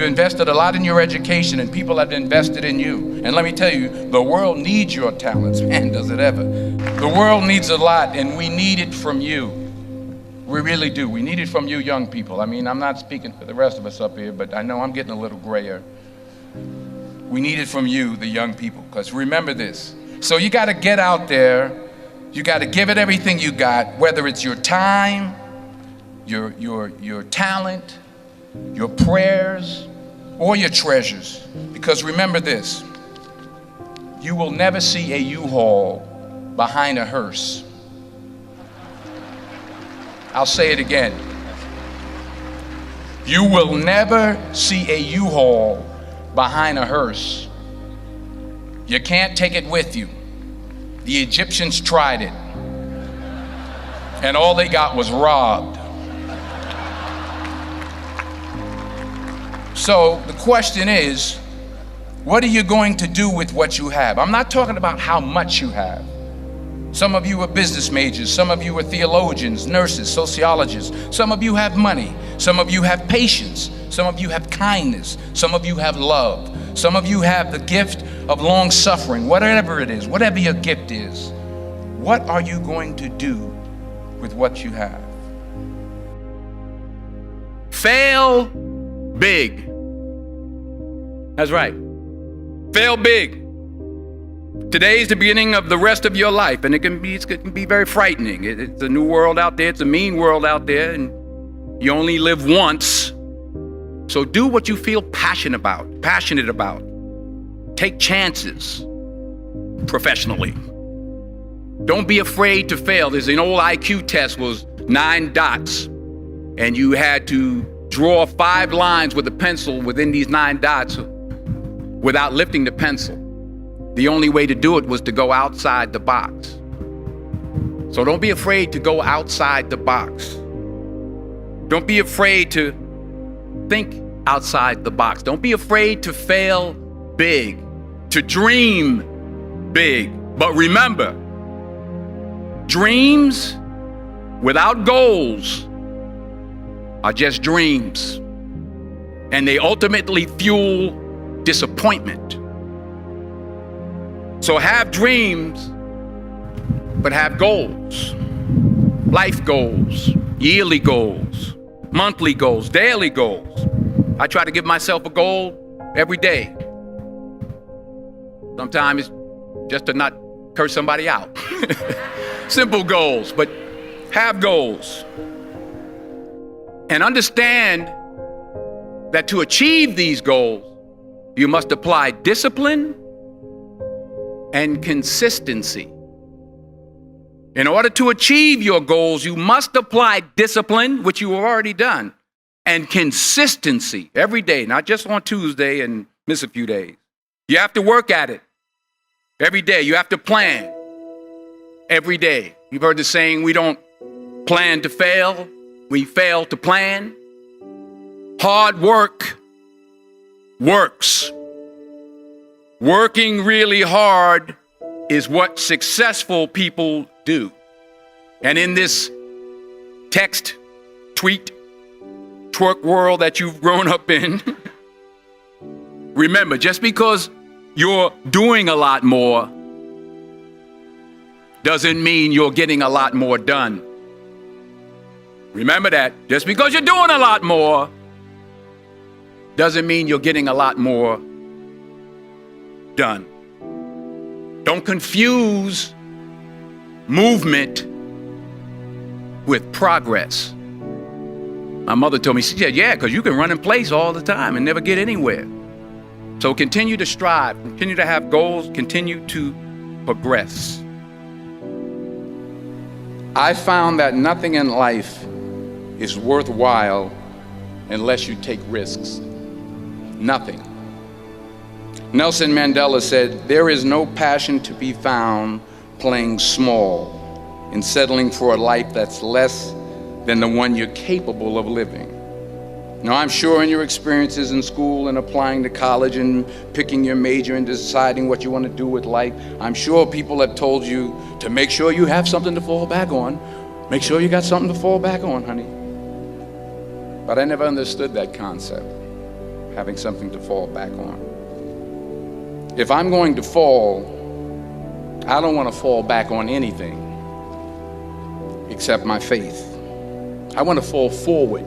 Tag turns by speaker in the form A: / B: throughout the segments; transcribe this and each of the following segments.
A: You've invested a lot in your education, and people have invested in you. And let me tell you, the world needs your talents. Man, does it ever. The world needs a lot, and we need it from you. We really do. We need it from you young people. I mean, I'm not speaking for the rest of us up here, but I know I'm getting a little grayer. We need it from you, the young people, because remember this. So you got to get out there. You got to give it everything you got, whether it's your time, your talent, your prayers, or your treasures. Because remember this, you will never see a U-Haul behind a hearse. I'll say it again. You will never see a U-Haul behind a hearse. You can't take it with you. The Egyptians tried it, and all they got was robbed. So the question is, what are you going to do with what you have? I'm not talking about how much you have. Some of you are business majors, some of you are theologians, nurses, sociologists. Some of you have money, some of you have patience, some of you have kindness, some of you have love, some of you have the gift of long suffering. Whatever it is, whatever your gift is, what are you going to do with what you have?
B: Fail big. That's right. Fail big. Today's the beginning of the rest of your life, and it can be very frightening. It's a new world out there. It's a mean world out there, and you only live once. So do what you feel passionate about. Take chances professionally. Don't be afraid to fail. There's an old IQ test, was 9 dots, and you had to draw 5 lines with a pencil within these 9 dots without lifting the pencil. The only way to do it was to go outside the box. So don't be afraid to go outside the box. Don't be afraid to think outside the box. Don't be afraid to fail big, to dream big. But remember, dreams without goals are just dreams, and they ultimately fuel disappointment. So have dreams, but have goals. Life goals, yearly goals, monthly goals, daily goals. I try to give myself a goal every day. Sometimes it's just to not curse somebody out. Simple goals, but have goals. And understand that to achieve these goals, you must apply discipline and consistency. In order to achieve your goals, you must apply discipline, which you have already done, and consistency every day, not just on Tuesday and miss a few days. You have to work at it every day. You have to plan every day. You've heard the saying, we don't plan to fail, we fail to plan. Hard work works. Working really hard is what successful people do. And in this text, tweet, twerk world that you've grown up in, remember, just because you're doing a lot more doesn't mean you're getting a lot more done. Remember that. Just because you're doing a lot more doesn't mean you're getting a lot more done. Don't confuse movement with progress. My mother told me, she said, yeah, because you can run in place all the time and never get anywhere. So continue to strive, continue to have goals, continue to progress. I found that nothing in life is worthwhile unless you take risks. Nothing. Nelson Mandela said, there is no passion to be found playing small and settling for a life that's less than the one you're capable of living. Now, I'm sure in your experiences in school and applying to college and picking your major and deciding what you want to do with life, I'm sure people have told you to make sure you have something to fall back on. Make sure you got something to fall back on, honey. But I never understood that concept.
A: having something to fall back on. If I'm going to fall, I don't want to fall back on anything except my faith. I want to fall forward.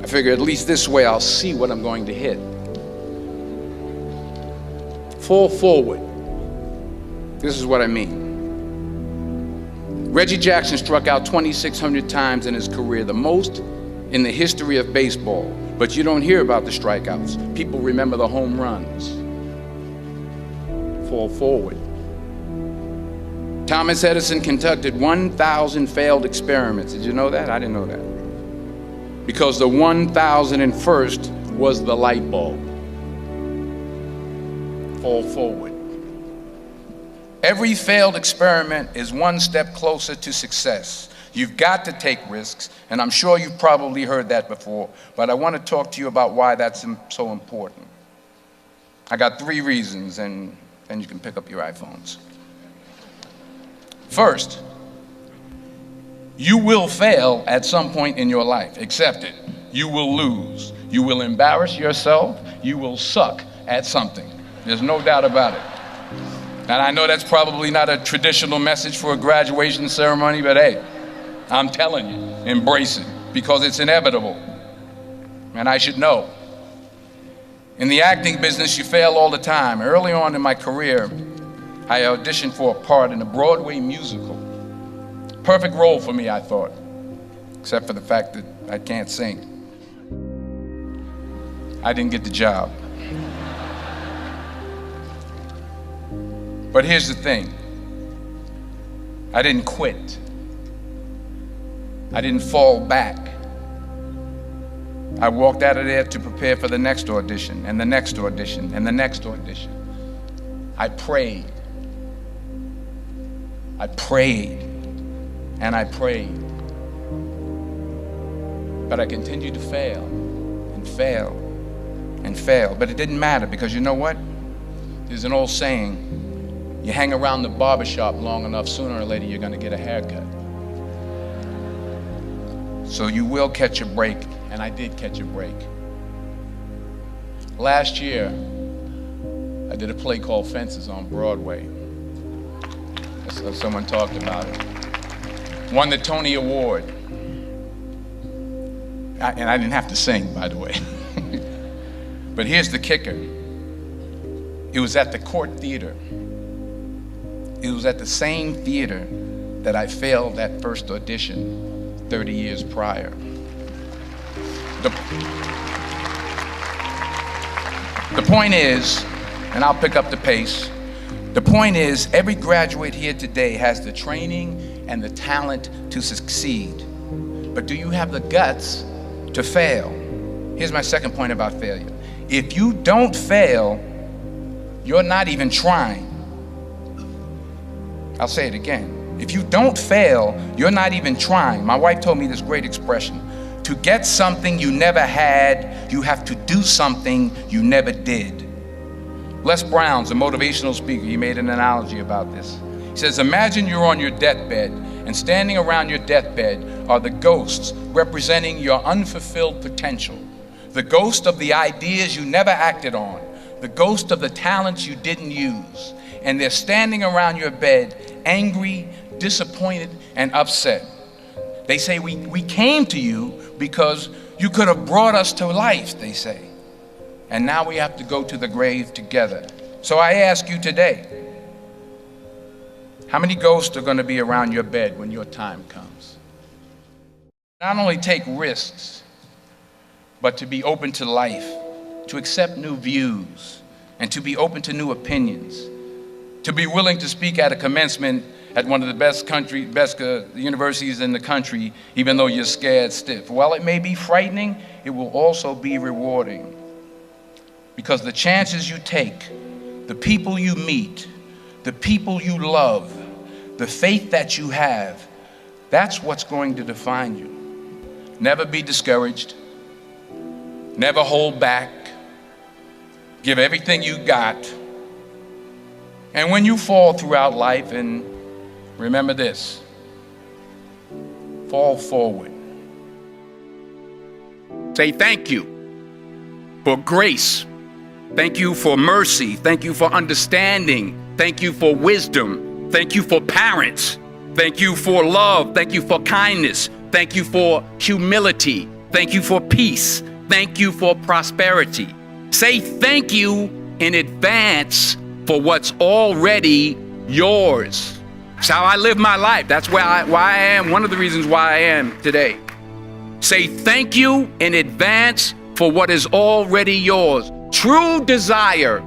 A: I figure at least this way I'll see what I'm going to hit. Fall forward. This is what I mean. Reggie Jackson struck out 2,600 times in his career, the most in the history of baseball. But you don't hear about the strikeouts. People remember the home runs. Fall forward. Thomas Edison conducted 1,000 failed experiments. Did you know that? I didn't know that. Because the 1,001st was the light bulb. Fall forward. Every failed experiment is one step closer to success. You've got to take risks, and I'm sure you've probably heard that before, but I want to talk to you about why that's so important. I got 3 reasons, and then you can pick up your iPhones. First, you will fail at some point in your life. Accept it. You will lose. You will embarrass yourself. You will suck at something. There's no doubt about it. And I know that's probably not a traditional message for a graduation ceremony, but hey, I'm telling you, embrace it, because it's inevitable. And I should know. In the acting business, you fail all the time. Early on in my career, I auditioned for a part in a Broadway musical. Perfect role for me, I thought, except for the fact that I can't sing. I didn't get the job. But here's the thing. I didn't quit. I didn't fall back. I walked out of there to prepare for the next audition, and the next audition, and the next audition. I prayed. I prayed, and I prayed. But I continued to fail, and fail, and fail. But it didn't matter, because you know what? There's an old saying, you hang around the barbershop long enough, sooner or later you're going to get a haircut. So you will catch a break, and I did catch a break. Last year, I did a play called Fences on Broadway. Someone talked about it. Won the Tony Award. And I didn't have to sing, by the way. But here's the kicker. It was at the Court Theater. It was at the same theater that I failed that first audition 30 years prior. The point is, and I'll pick up the pace, the point is, every graduate here today has the training and the talent to succeed. But do you have the guts to fail? Here's my second point about failure. If you don't fail, you're not even trying. I'll say it again. If you don't fail, you're not even trying. My wife told me this great expression. To get something you never had, you have to do something you never did. Les Brown's a motivational speaker. He made an analogy about this. He says, imagine you're on your deathbed, and standing around your deathbed are the ghosts representing your unfulfilled potential. The ghost of the ideas you never acted on. The ghost of the talents you didn't use. And they're standing around your bed, angry, disappointed, and upset. They say, we came to you because you could have brought us to life, they say. And now we have to go to the grave together. So I ask you today, how many ghosts are going to be around your bed when your time comes? Not only take risks, but to be open to life, to accept new views, and to be open to new opinions, to be willing to speak at a commencement at one of the best universities in the country, even though you're scared stiff. While it may be frightening, it will also be rewarding. Because the chances you take, the people you meet, the people you love, the faith that you have, that's what's going to define you. Never be discouraged. Never hold back. Give everything you got. And when you fall throughout life, and remember this, fall forward.
B: Say thank you. for grace. Thank you for mercy. Thank you for understanding. Thank you for wisdom. Thank you for parents. Thank you for love. Thank you for kindness. Thank you for humility. Thank you for peace. Thank you for prosperity. Say thank you in advance for what's already yours. It's how I live my life. That's why I am, one of the reasons why I am today. Say thank you in advance for what is already yours. True desire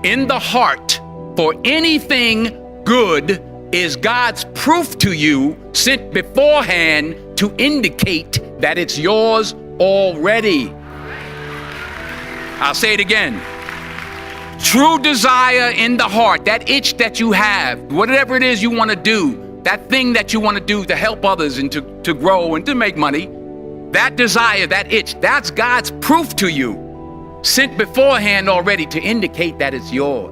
B: in the heart for anything good is God's proof to you, sent beforehand to indicate that it's yours already. I'll say it again. True desire in the heart, that itch that you have, whatever it is you want to do, that thing that you want to do to help others and to grow and to make money, that desire, that itch, that's God's proof to you, sent beforehand already to indicate that it's yours.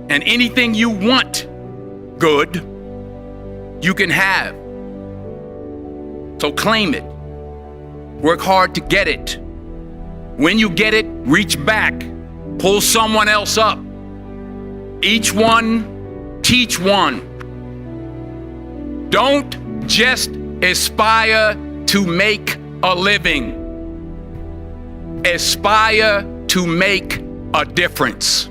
B: And anything you want good, you can have. So claim it. Work hard to get it. When you get it, reach back. Pull someone else up. Each one, teach one. Don't just aspire to make a living. Aspire to make a difference.